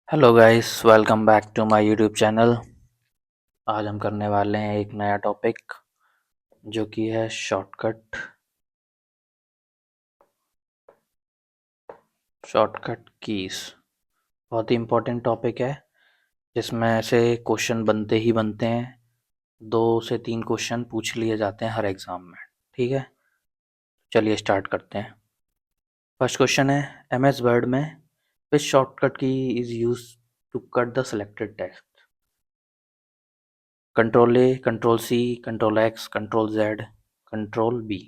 Hello guys, welcome back to my YouTube channel. आज हम करने वाले हैं एक नया टॉपिक जो कि है शॉर्टकट कीज। बहुत ही इम्पोर्टेंट टॉपिक है जिसमें से क्वेश्चन बनते ही बनते हैं। 2 से 3 क्वेश्चन पूछ लिए जाते हैं हर एग्ज़ाम में। ठीक है, चलिए स्टार्ट करते हैं। फर्स्ट क्वेश्चन है, एम एस वर्ड में which shortcut key is use to cut the selected text? Control A, control C, control X, control Z, control B.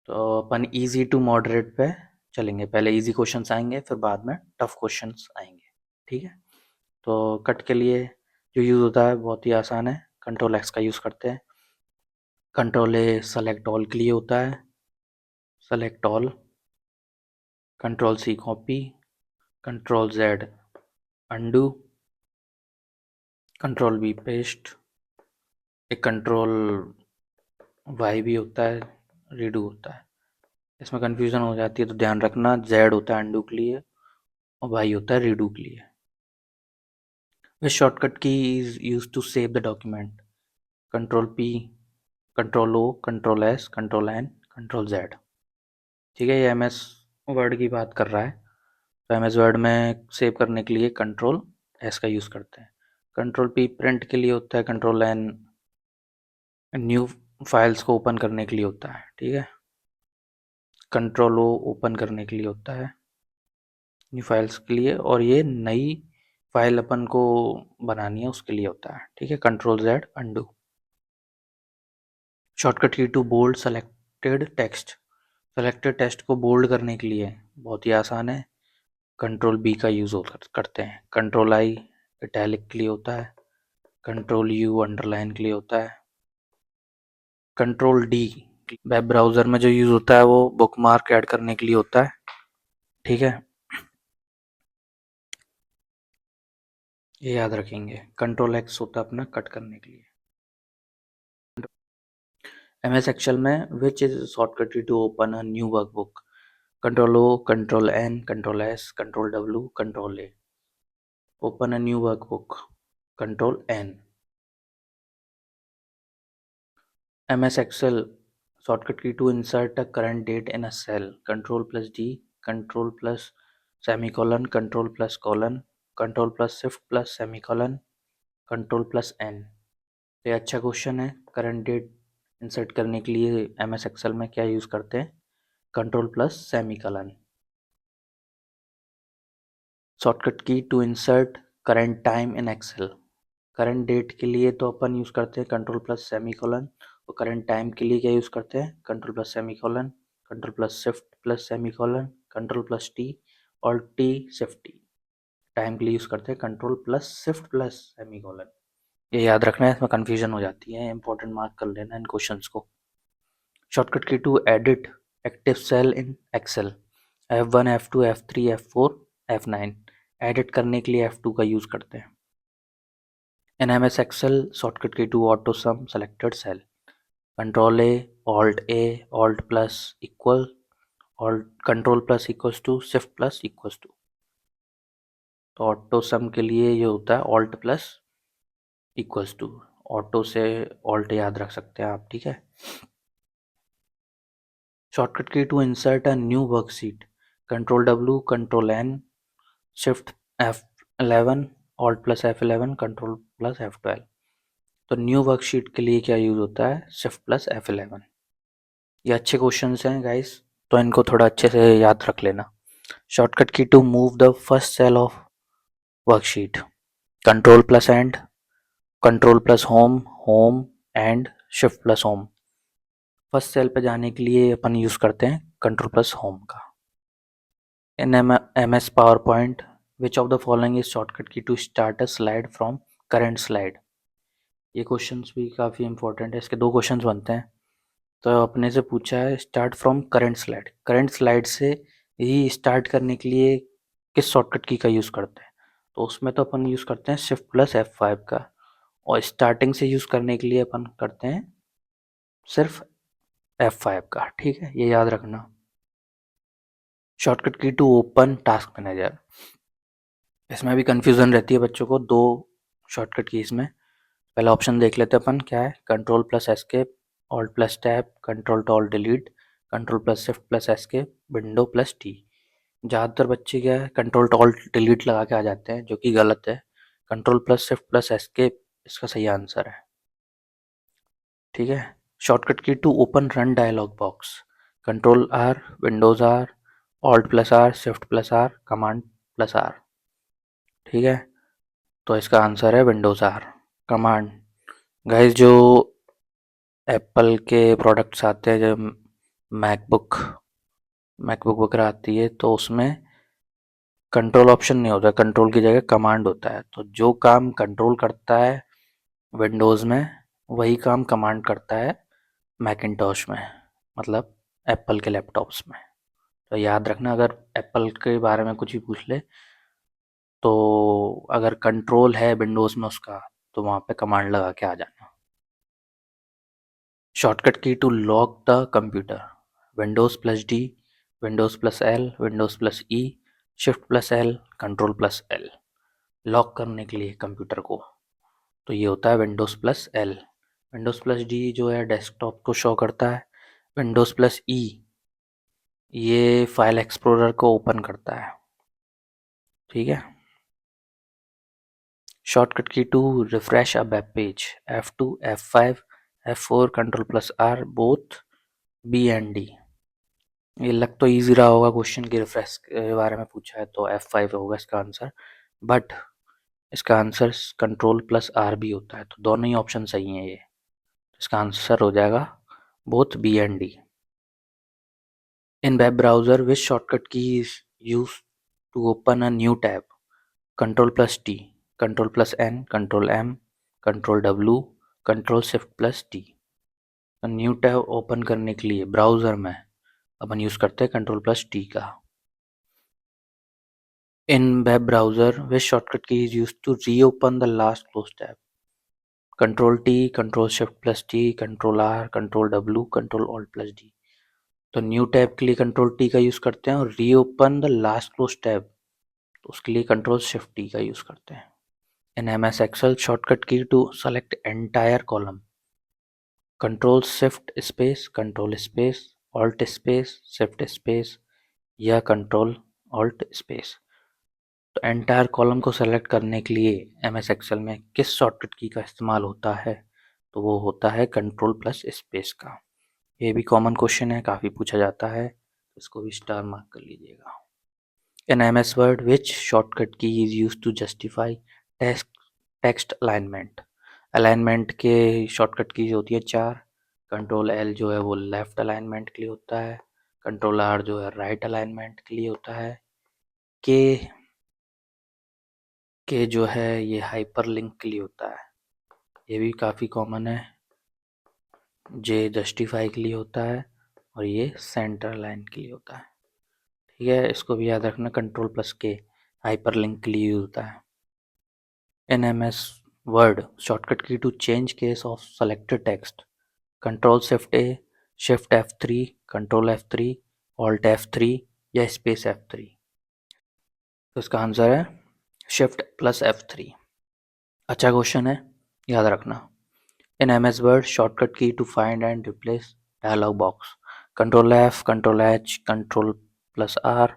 तो अपन इजी टू मॉडरेट पे चलेंगे। पहले इजी क्वेश्चंस आएंगे, फिर बाद में टफ क्वेश्चंस आएंगे। ठीक है, तो कट के लिए जो यूज़ होता है बहुत ही आसान है। कंट्रोल एक्स का यूज़ करते हैं। कंट्रोल ए सेलेक्ट ऑल के लिए होता है, select all. Control C copy, control Z undo, control B paste. एक कंट्रोल वाई भी होता है, रीडू होता है। इसमें कंफ्यूजन हो जाती है तो ध्यान रखना, जेड होता है अंडू के लिए और वाई होता है रीडू के लिए। Which shortcut key is used to save the document? Control P, Control O, Control S, Control N, Control Z। ठीक है, ये एम एस वर्ड की बात कर रहा है। तो एम एस वर्ड में सेव करने के लिए कंट्रोल एस का यूज़ करते हैं। कंट्रोल पी प्रिंट के लिए होता है, कंट्रोल एन न्यू फाइल्स को ओपन करने के लिए होता है। ठीक है, कंट्रोल ओ ओपन करने के लिए होता है न्यू फाइल्स के लिए, और ये नई फाइल अपन को बनानी है उसके लिए होता है। ठीक है, control Z undo. Shortcut key to bold selected text. Selected text को बोल्ड करने के लिए बहुत ही आसान है, कंट्रोल बी का यूज़ करते हैं। कंट्रोल आई इटैलिक के लिए होता है, कंट्रोल यू अंडरलाइन के लिए होता है, कंट्रोल डी वेब ब्राउज़र में जो यूज़ होता है वो बुकमार्क ऐड करने के लिए होता है। ठीक है, ये याद रखेंगे। कंट्रोल एक्स होता है अपना कट करने के लिए। एम एस एक्सेल में which is shortcut to open a new workbook? Control O, control N, control S, control W, control A. Open a new workbook. Control N. MS Excel shortcut key to insert a current date in a cell. Control plus D, Control plus semicolon, Control plus colon, Control plus shift plus semicolon, Control plus N। ये अच्छा question है। Current date insert करने के लिए MS Excel में क्या use करते हैं? Control plus semicolon. Shortcut key to insert current time in Excel. Current date के लिए तो अपन यूज़ करते हैं कंट्रोल प्लस सेमीकोलन, और करंट टाइम के लिए क्या यूज़ करते हैं? Control plus semicolon, control plus shift plus semicolon, control plus T और टी शिफ्ट टी। टाइम के लिए यूज़ करते हैं control plus shift plus semicolon. ये याद रखना है, इसमें कन्फ्यूजन हो जाती है, इंपॉर्टेंट मार्क कर लेना इन क्वेश्चंस को। Shortcut key to edit active cell in Excel. F1, F2, F3, F4, F9। Edit करने के लिए F2 का यूज़ करते हैं। In MS Excel, shortcut key to auto sum selected cell. Control A, Alt plus equal, Alt Control plus equals to Shift plus equals to। तो auto सम के लिए ये होता है Alt plus equals to। Auto से Alt याद रख सकते हैं आप। ठीक है, shortcut key to insert a new worksheet. Control W, control N, shift F11, Alt plus F11, control plus F12। तो न्यू वर्कशीट के लिए क्या यूज़ होता है? Shift plus F11। ये अच्छे क्वेश्चंस हैं गाइस, तो इनको थोड़ा अच्छे से याद रख लेना। Shortcut key to move the first cell of worksheet. Control plus end, control plus home, home end shift plus home. First cell पे जाने के लिए अपन यूज़ करते हैं कंट्रोल प्लस होम का। In M S PowerPoint, which of the following is shortcut key to start a slide from current slide? ये questions भी काफ़ी इंपॉर्टेंट है, इसके 2 क्वेश्चंस बनते हैं। तो अपने से पूछा है start from current slide. Current slide से ही स्टार्ट करने के लिए किस शॉर्टकट की का यूज़ करते हैं? तो उसमें तो अपन यूज़ करते हैं शिफ्ट प्लस F5 का, और स्टार्टिंग से यूज़ करने के लिए अपन करते हैं सिर्फ F5 का। ठीक है, ये याद रखना। Shortcut key to open task manager. इसमें भी कन्फ्यूज़न रहती है बच्चों को, 2 शॉर्टकट कीज़ में। पहला ऑप्शन देख लेते हैं अपन, क्या है? Control plus escape, alt plus tab, control to alt delete, control plus shift plus escape, window plus T. ज़्यादातर बच्चे क्या है, कंट्रोल टू ऑल्ट डिलीट लगा के आ जाते हैं, जो कि गलत है। Control plus shift plus escape इसका सही आंसर है। ठीक है। Shortcut key to open run dialog box, control R, Windows R, alt plus R, shift plus R, command plus R. ठीक है, तो इसका आंसर है विंडोज आर कमांड। गाइस, जो एप्पल के प्रोडक्ट्स आते हैं, जब मैकबुक मैकबुक वगैरह आती है, तो उसमें कंट्रोल ऑप्शन नहीं होता, कंट्रोल की जगह कमांड होता है। तो जो काम कंट्रोल करता है विंडोज़ में, वही काम कमांड करता है मैकिन्टॉश में, मतलब एप्पल के लैपटॉप्स में। तो याद रखना, अगर एप्पल के बारे में कुछ भी पूछ ले, तो अगर कंट्रोल है विंडोज़ में उसका, तो वहाँ पे कमांड लगा के आ जाना। Shortcut key to lock the computer, Windows plus D, Windows plus L, Windows plus E, shift plus L, control plus L. Lock करने के लिए कंप्यूटर को, तो ये होता है Windows plus L. Windows plus D जो है डेस्कटॉप को शो करता है। विंडोज़ प्लस ई ये फाइल एक्सप्लोरर को ओपन करता है। ठीक है। Shortcut key to refresh a web page, F2, F5, F4, control plus R, both B and D. ये लग तो इजी रहा होगा क्वेश्चन की, रिफ्रेश के बारे में पूछा है तो F5 होगा इसका आंसर, बट इसका आंसर कंट्रोल प्लस आर भी होता है, तो दोनों ही ऑप्शन सही हैं ये। इसका आंसर हो जाएगा both B and D. In web browser which shortcut key is use to open a new tab, control plus T, control plus N, control M, control W, control shift plus T. New tab open करने के लिए browser में अपन use करते हैं control plus T का। In web browser which shortcut key is use to reopen the last close tab, control T, control shift plus T, control R, control W, control alt plus D. तो new tab के लिए control T का use करते हैं, और reopen the last close tab, तो उसके लिए कंट्रोल शिफ्ट टी का यूज़ करते हैं। In MS Excel shortcut key to select entire column, control shift space, control space, alt space, shift space, या कंट्रोल ऑल्ट स्पेस। तो एंटायर कॉलम को select करने के लिए MS Excel में किस शॉर्टकट की का इस्तेमाल होता है? तो वो होता है कंट्रोल प्लस स्पेस का। ये भी कॉमन क्वेश्चन है, काफ़ी पूछा जाता है, इसको भी स्टार मार्क कर लीजिएगा। In MS Word which shortcut key is use to justify text text alignment. Alignment के शॉर्टकट कीज होती है 4। कंट्रोल L जो है वो लेफ्ट अलाइनमेंट के लिए होता है, कंट्रोल R जो है राइट अलाइनमेंट के लिए होता है, के जो है ये हाइपर लिंक के लिए होता है, ये भी काफ़ी कॉमन है। जे जस्टिफाई के लिए होता है, और ये सेंटर लाइन के लिए होता है। ठीक है, इसको भी याद रखना, control plus K hyperlink के लिए यूज होता है। In MS Word shortcut key to change case of selected text, control shift A, shift F3, control F3, alt F3, या स्पेस F3। तो इसका आंसर है शिफ्ट प्लस F3। अच्छा question है, याद रखना। In MS Word shortcut key to find and replace dialog box, control F, control H, control plus R,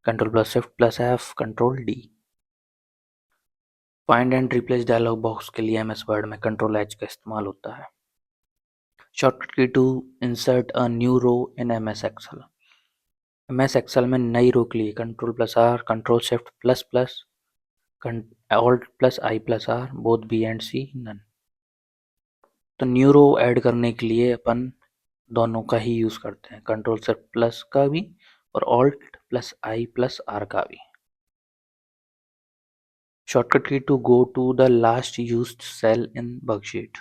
control plus shift plus F, control D। Find and replace dialog box के लिए MS Word में control H का इस्तेमाल होता है। Shortcut key to insert a new row in MS Excel, MS Excel में नई row के लिए control plus R, control shift plus plus, alt plus I plus R, both B and C, none. तो new row add करने के लिए अपन दोनों का ही यूज़ करते हैं, कंट्रोल शिफ्ट प्लस का भी और alt plus I plus R का भी। Shortcut key to go to the last used cell in worksheet,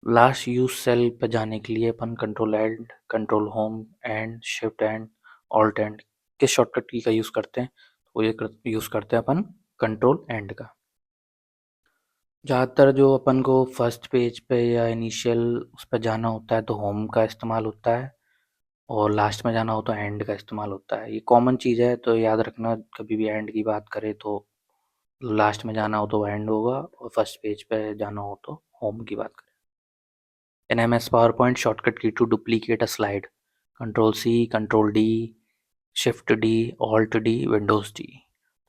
last use cell पर जाने के लिए अपन control end, control home end, shift end, alt end किस शॉर्टकट की का यूज़ करते हैं? वो ये यूज़ करते हैं अपन कंट्रोल एंड का। ज़्यादातर जो अपन को फर्स्ट पेज पे या इनिशियल उस पर जाना होता है तो होम का इस्तेमाल होता है, और लास्ट में जाना हो तो एंड का इस्तेमाल होता है। ये कॉमन चीज़ है, तो याद रखना, कभी भी एंड की बात करें तो लास्ट में जाना हो तो एंड होगा और फर्स्ट पेज पे जाना हो तो होम की बात करें। In MS PowerPoint shortcut key to duplicate a slide, control C, control D, shift D, alt D, Windows D।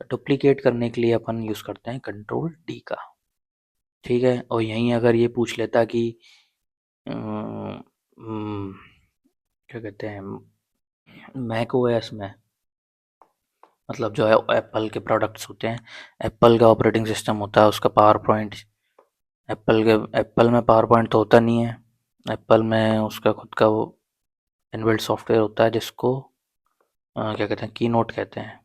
Duplicate करने के लिए अपन यूज़ करते हैं कंट्रोल D का। ठीक है, और यहीं अगर ये पूछ लेता कि क्या कहते हैं मैक ओएस में, मतलब जो है एप्पल के प्रोडक्ट्स होते हैं, एप्पल का ऑपरेटिंग सिस्टम होता है, उसका पावर पॉइंट, एप्पल में पावर पॉइंट तो होता नहीं है। एप्पल में उसका खुद का वो इनबिल्ट सॉफ्टवेयर होता है जिसको क्या कहते हैं, की नोट कहते हैं।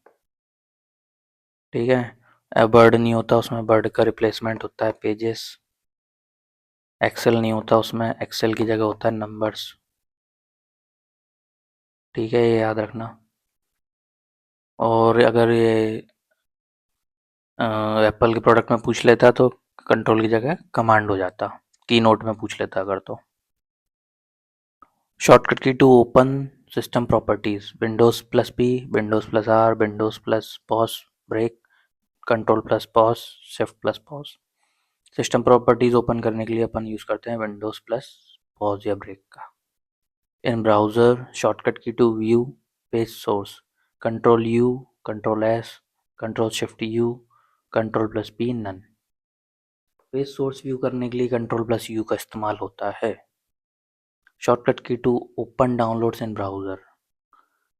ठीक है, बर्ड नहीं होता उसमें, बर्ड का रिप्लेसमेंट होता है पेजेस। एक्सेल नहीं होता उसमें, एक्सेल की जगह होता है नंबर्स। ठीक है, ये याद रखना। और अगर ये एप्पल के प्रोडक्ट में पूछ लेता तो कंट्रोल की जगह कमांड हो जाता, की नोट में पूछ लेता अगर तो। Shortcut key to open system properties, Windows plus P, Windows plus R, Windows plus pause break, control plus pause, shift plus pause. System properties open करने के लिए अपन यूज करते हैं विंडोज प्लस पॉज या ब्रेक का। In browser shortcut key to view page source, control U, control S, control shift U, control plus P none. Page source view करने के लिए कंट्रोल प्लस यू का इस्तेमाल होता है। Shortcut key to open downloads in browser,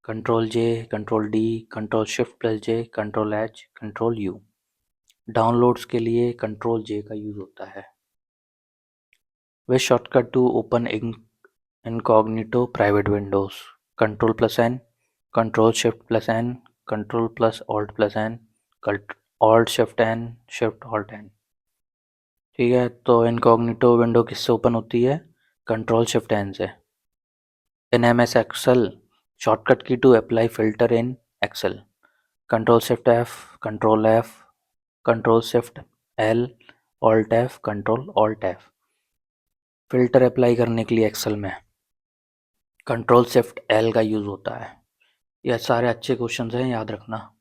control J, control D, control shift plus J, control H, control U. Downloads के लिए control J का यूज होता है। Way shortcut to open incognito private windows, control plus N, control shift plus N, control plus alt plus N, alt shift N, shift alt N. ठीक है, तो incognito window किससे open होती है? Control shift N से। In MS Excel shortcut key to apply filter in Excel, control shift F, control F, control shift L, alt F, control alt F. Filter apply करने के लिए Excel में control shift L का use होता है। यह सारे अच्छे क्वेश्चन हैं, याद रखना।